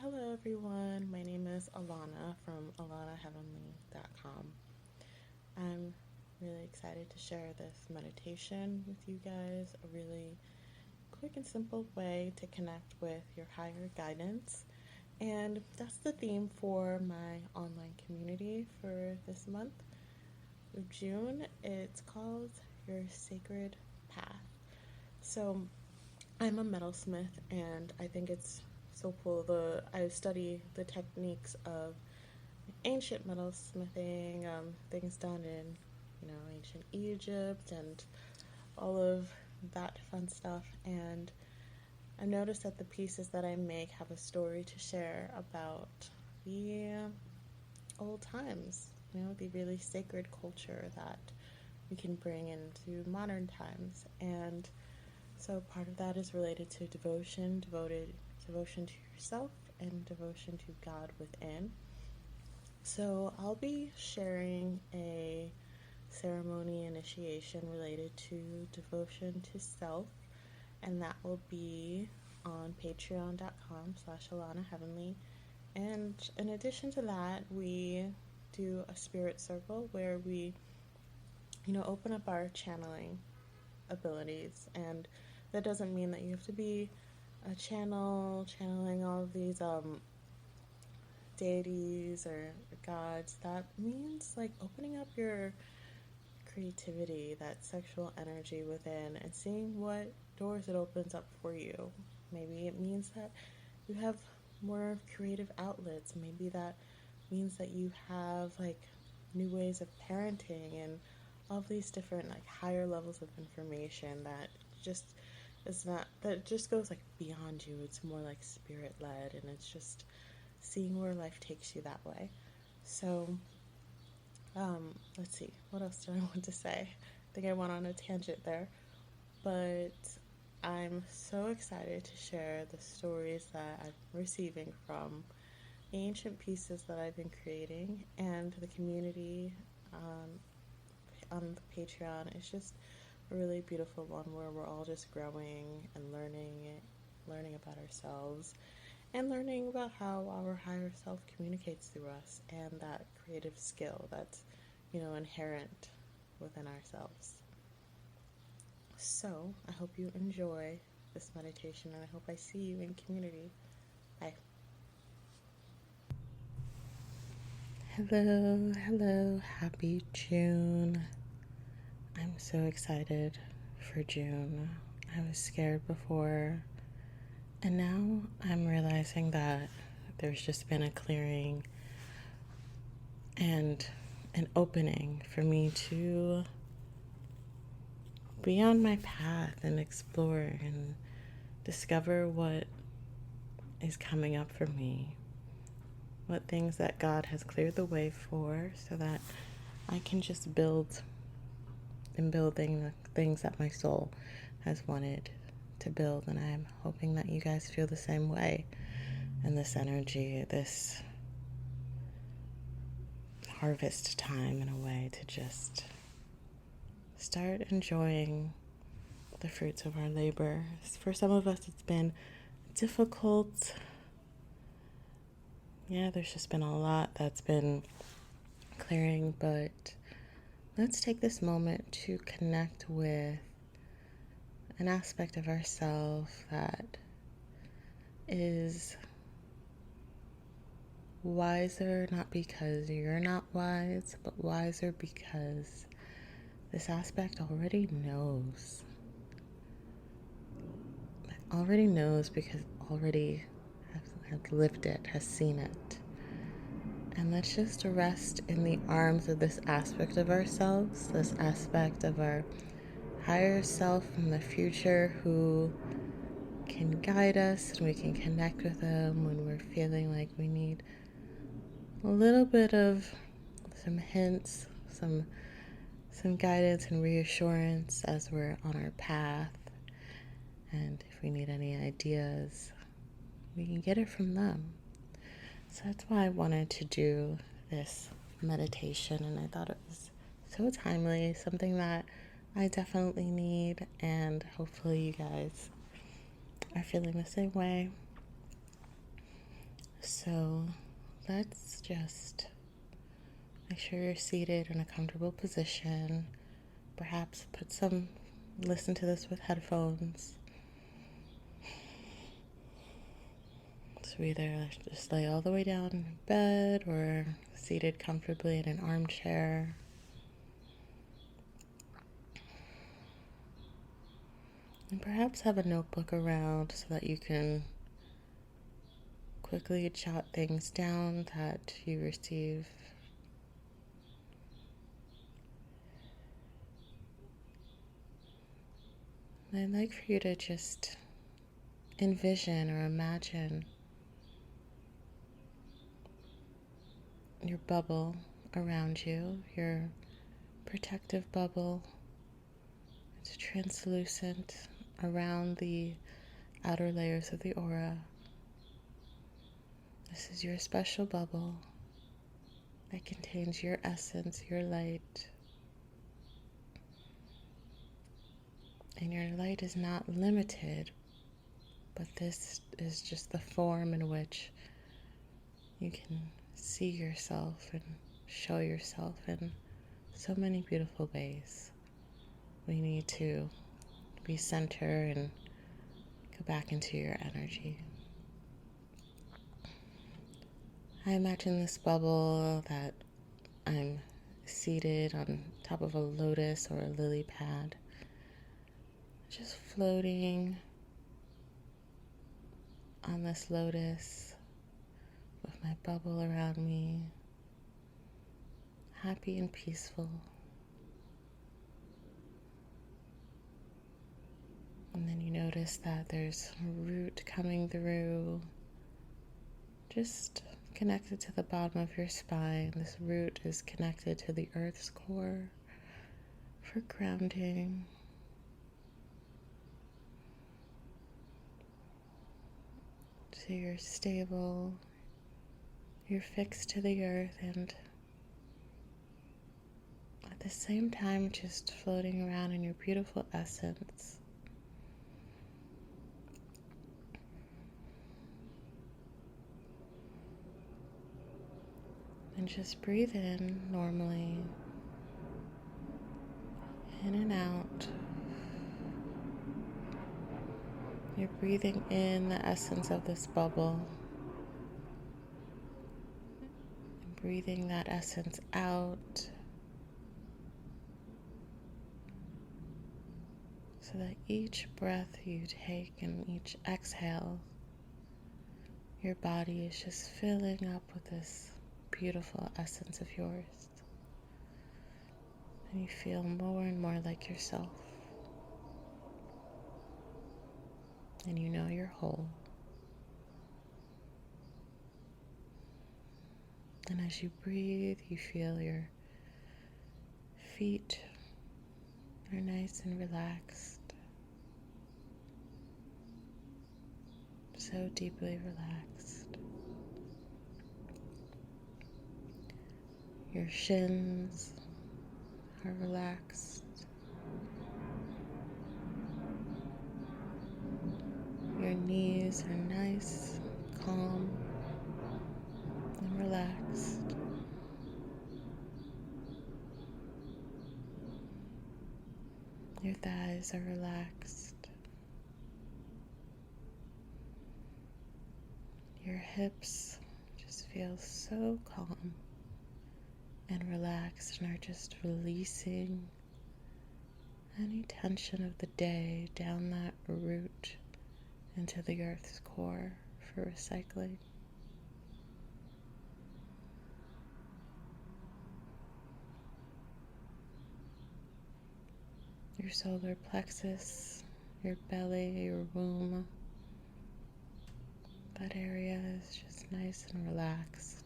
Hello everyone, my name is Alanna from AlannaHeavenly.com. I'm really excited to share this meditation with you guys, a really quick and simple way to connect with your higher guidance. And that's the theme for my online community for this month of June. It's called Your Sacred Path. So I'm a metalsmith, and I think it's so cool. I study the techniques of ancient metalsmithing, things done in ancient Egypt and all of that fun stuff. And I noticed that the pieces that I make have a story to share about the old times, the really sacred culture that we can bring into modern times. And so part of that is related to devotion to yourself and devotion to God within. So I'll be sharing a ceremony initiation related to devotion to self, and that will be on patreon.com/AlannaHeavenly. And in addition to that, we do a spirit circle where we open up our channeling abilities. And that doesn't mean that you have to be a channeling all of these deities or gods. That means like opening up your creativity, that sexual energy within, and seeing what doors it opens up for you. Maybe it means that you have more creative outlets. Maybe that means that you have like new ways of parenting and all of these different like higher levels of information that just goes like beyond you. It's more like spirit led, and it's just seeing where life takes you that way. So let's see, what else do I want to say? I think I went on a tangent there, but I'm so excited to share the stories that I'm receiving from the ancient pieces that I've been creating, and the community on the Patreon is just a really beautiful one where we're all just growing and learning about ourselves and learning about how our higher self communicates through us, and that creative skill that's inherent within ourselves. So I hope you enjoy this meditation, and I hope I see you in community. Bye. Hello, happy June. I'm so excited for June. I was scared before, and now I'm realizing that there's just been a clearing and an opening for me to be on my path and explore and discover what is coming up for me, what things that God has cleared the way for, so that I can just build the things that my soul has wanted to build. And I'm hoping that you guys feel the same way, and this energy, this harvest time in a way, to just start enjoying the fruits of our labor. For some of us, it's been difficult. Yeah, there's just been a lot that's been clearing, but let's take this moment to connect with an aspect of ourselves that is wiser, not because you're not wise, but wiser because this aspect already knows. Because already has lived it, has seen it. And let's just rest in the arms of this aspect of ourselves, this aspect of our higher self from the future, who can guide us, and we can connect with them when we're feeling like we need a little bit of some hints, some guidance and reassurance as we're on our path. And if we need any ideas, we can get it from them. So that's why I wanted to do this meditation, and I thought it was so timely, something that I definitely need, and hopefully you guys are feeling the same way. So let's just make sure you're seated in a comfortable position. Perhaps listen to this with headphones. So either just lay all the way down in bed or seated comfortably in an armchair. And perhaps have a notebook around so that you can quickly jot things down that you receive. And I'd like for you to just envision or imagine your bubble around you, your protective bubble. It's translucent around the outer layers of the aura. This is your special bubble that contains your essence, your light. And your light is not limited, but this is just the form in which you can see yourself and show yourself in so many beautiful ways. We need to be centered and go back into your energy. I imagine this bubble that I'm seated on top of a lotus or a lily pad, just floating on this lotus with my bubble around me, happy and peaceful. And then you notice that there's a root coming through, just connected to the bottom of your spine. This root is connected to the earth's core for grounding. So you're stable, you're fixed to the earth, and at the same time just floating around in your beautiful essence. And just breathe in normally, in and out. You're breathing in the essence of this bubble, and breathing that essence out, so that each breath you take and each exhale, your body is just filling up with this beautiful essence of yours. And you feel more and more like yourself. And you know you're whole. And as you breathe, you feel your feet are nice and relaxed. So deeply relaxed. Your shins are relaxed. Your knees are nice, calm, and relaxed. Your thighs are relaxed. Your hips just feel so calm and relaxed and are just releasing any tension of the day down that root into the earth's core for recycling. Your solar plexus, your belly, your womb, that area is just nice and relaxed,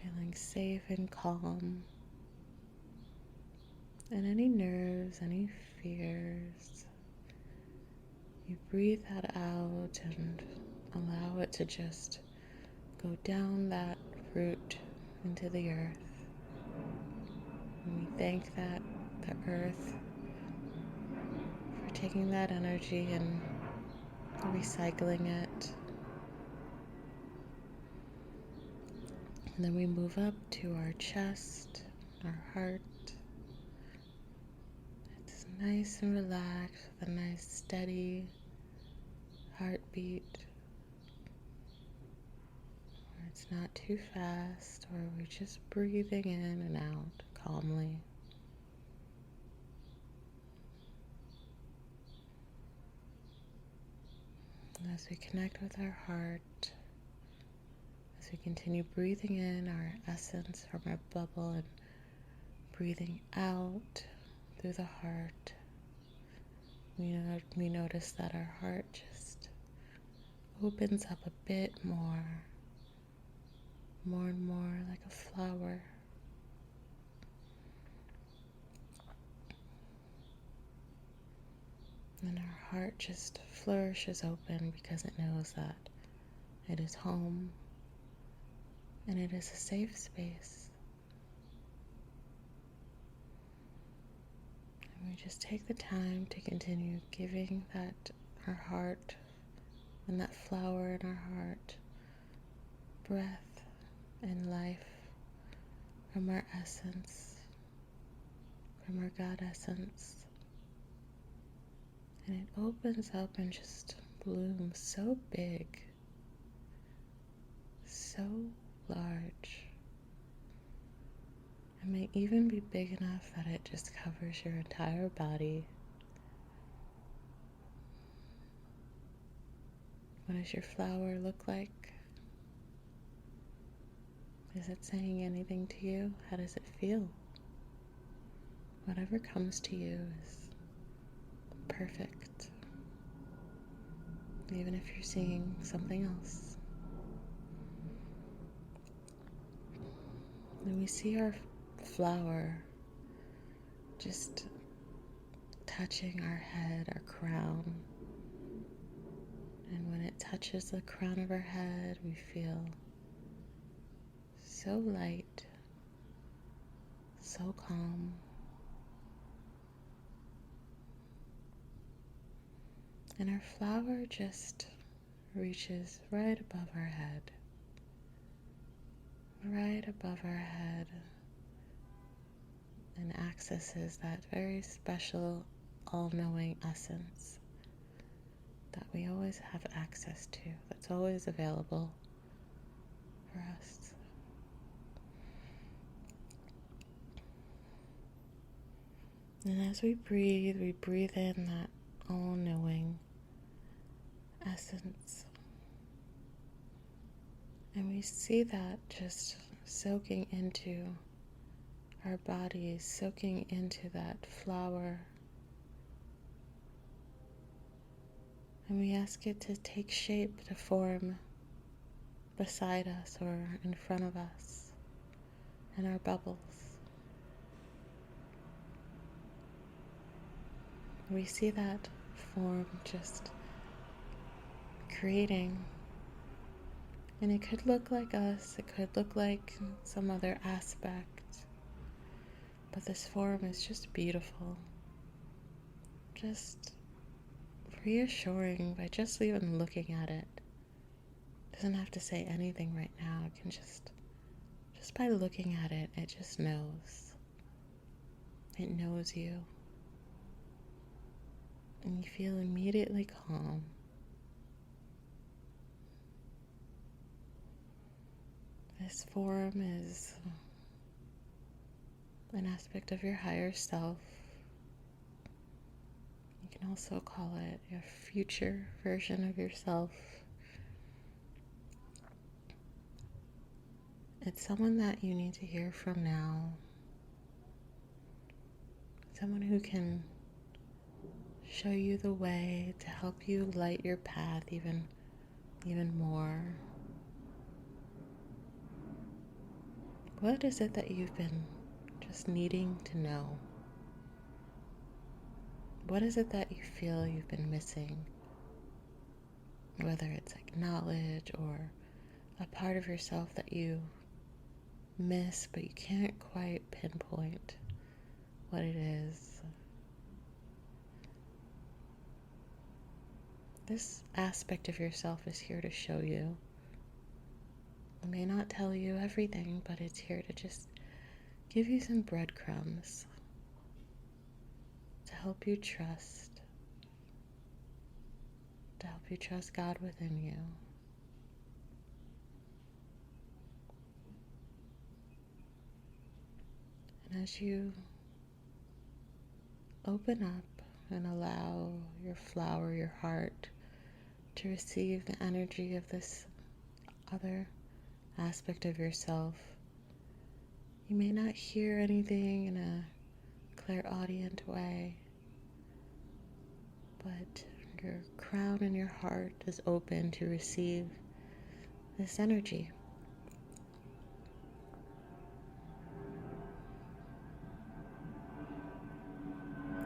feeling safe and calm. And any nerves, any fears, you breathe that out and allow it to just go down that root into the earth. thank the earth for taking that energy and recycling it. And then we move up to our chest, our heart. It's nice and relaxed with a nice steady heartbeat. Where it's not too fast, or we're just breathing in and out calmly. And as we connect with our heart, as we continue breathing in our essence from our bubble and breathing out through the heart, we notice that our heart just opens up a bit more and more like a flower. And our heart just flourishes open because it knows that it is home and it is a safe space. And we just take the time to continue giving our heart and that flower in our heart breath and life from our essence, from our God essence. And it opens up and just blooms so big, so large. It may even be big enough that it just covers your entire body. What does your flower look like? Is it saying anything to you? How does it feel? Whatever comes to you is perfect, even if you're seeing something else. And we see our flower just touching our head, our crown. And when it touches the crown of our head, we feel so light, so calm. And our flower just reaches right above our head, and accesses that very special, all-knowing essence that we always have access to, that's always available for us. And as we breathe in that all-knowing essence. And we see that just soaking into our bodies, soaking into that flower. And we ask it to take shape, to form beside us or in front of us in our bubbles. We see that form just creating. And it could look like us, it could look like some other aspect, but this form is just beautiful. Just reassuring by just even looking at it. It doesn't have to say anything right now. It can just by looking at it, it just knows. It knows you. And you feel immediately calm. This form is an aspect of your higher self. You can also call it a future version of yourself. It's someone that you need to hear from now. Someone who can show you the way to help you light your path even more. What is it that you've been just needing to know? What is it that you feel you've been missing? Whether it's like knowledge or a part of yourself that you miss but you can't quite pinpoint. what it is. This aspect of yourself is here to show you. It may not tell you everything, but it's here to just give you some breadcrumbs to help you trust, God within you. And as you open up and allow your flower, your heart, to receive the energy of this other aspect of yourself, you may not hear anything in a clairaudient way, but your crown and your heart is open to receive this energy.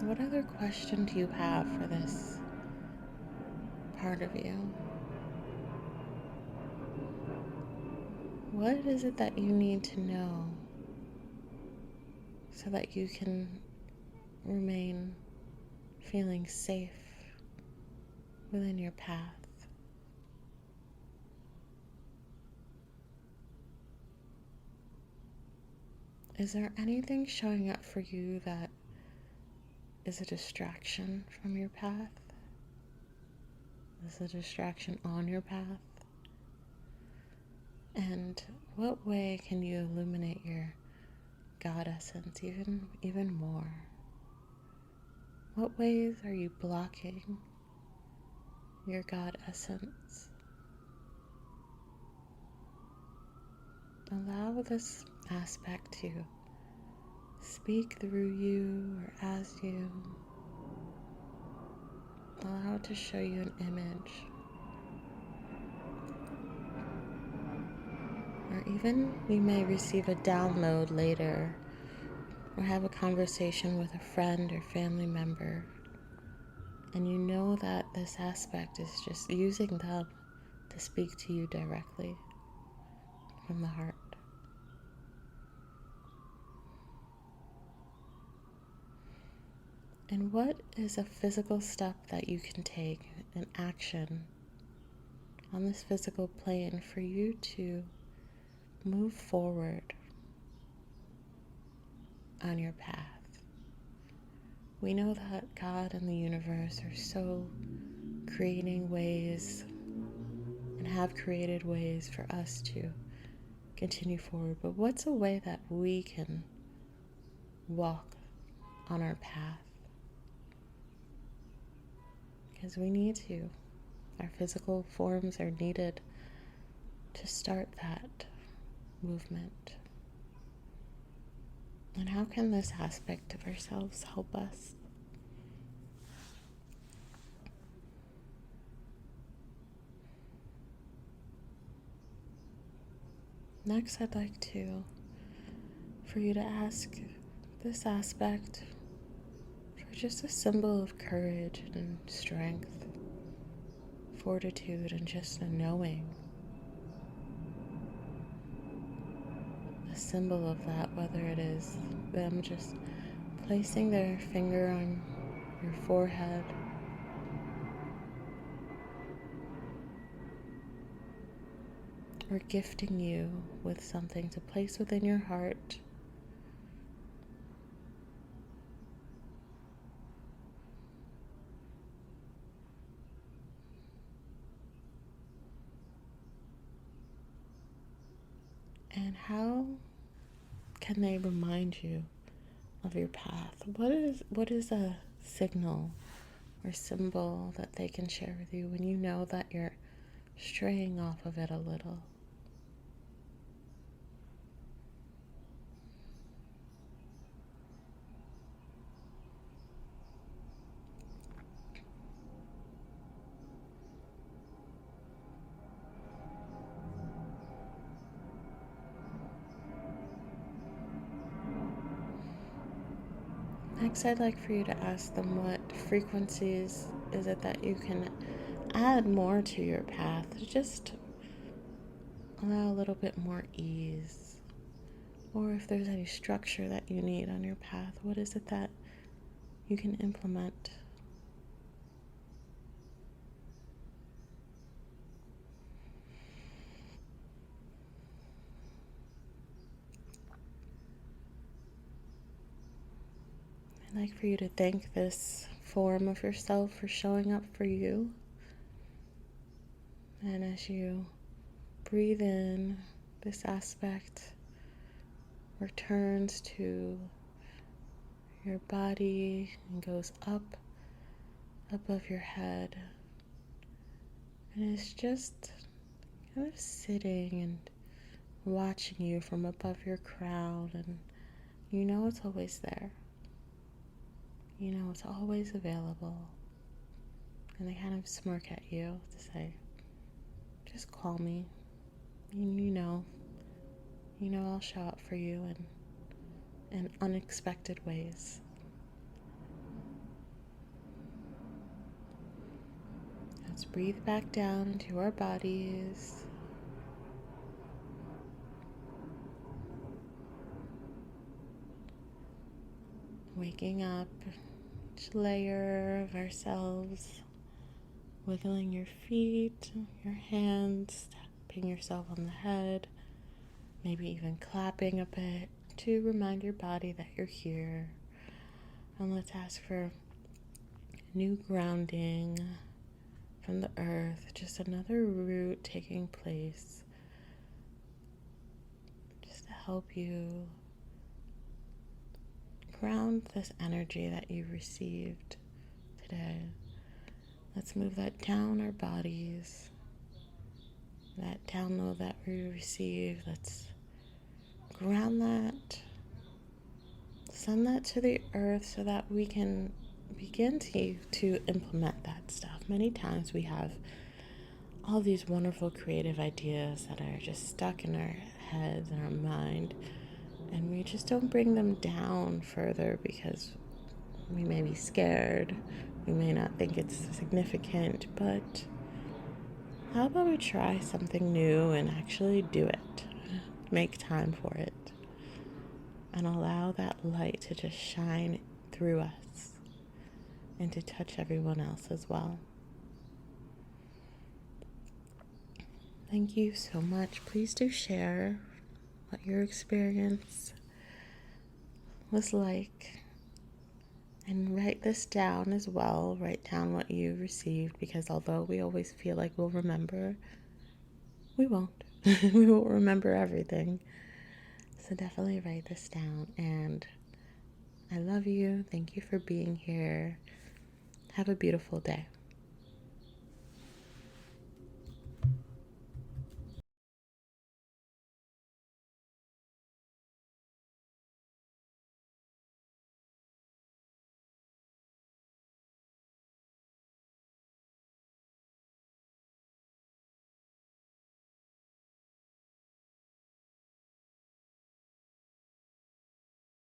What other question do you have for this part of you? What is it that you need to know so that you can remain feeling safe within your path? Is there anything showing up for you that is a distraction from your path? Is a distraction on your path? And what way can you illuminate your God essence even more? What ways are you blocking your God essence? Allow this aspect to speak through you or as you. Allow it to show you an image. Or even you may receive a download later or have a conversation with a friend or family member, and you know that this aspect is just using them to speak to you directly from the heart. And what is a physical step that you can take, an action on this physical plane for you to move forward on your path? We know that God and the universe are so creating ways and have created ways for us to continue forward. But what's a way that we can walk on our path? Because we need to. Our physical forms are needed to start that movement. And how can this aspect of ourselves help us? Next, I'd like for you to ask this aspect for just a symbol of courage and strength, fortitude, and just a knowing. A symbol of that, whether it is them just placing their finger on your forehead, or gifting you with something to place within your heart. And how can they remind you of your path? What is a signal or symbol that they can share with you when you know that you're straying off of it a little? Next, I'd like for you to ask them what frequencies is it that you can add more to your path. Just allow a little bit more ease, Or if there's any structure that you need on your path, what is it that you can implement? I'd like for you to thank this form of yourself for showing up for you. And as you breathe in, this aspect returns to your body and goes up above your head. And it's just kind of sitting and watching you from above your crown. And you know it's always there. You know it's always available. And they kind of smirk at you to say, just call me. You know I'll show up for you in unexpected ways. Let's breathe back down into our bodies. Waking up each layer of ourselves, wiggling your feet, your hands, tapping yourself on the head, maybe even clapping a bit to remind your body that you're here. And let's ask for new grounding from the earth, just another root taking place, just to help you ground this energy that you received today. Let's move that down our bodies, that download that we received. Let's ground that, send that to the earth so that we can begin to implement that stuff. Many times we have all these wonderful creative ideas that are just stuck in our heads and our mind, and we just don't bring them down further because we may be scared, we may not think it's significant. But how about we try something new and actually do it? Make time for it and allow that light to just shine through us and to touch everyone else as well. Thank you so much. Please do share what your experience was like, and write this down as well. Write down what you received, because although we always feel like we'll remember, we won't. We won't remember everything. So definitely write this down. And I love you. Thank you for being here. Have a beautiful day.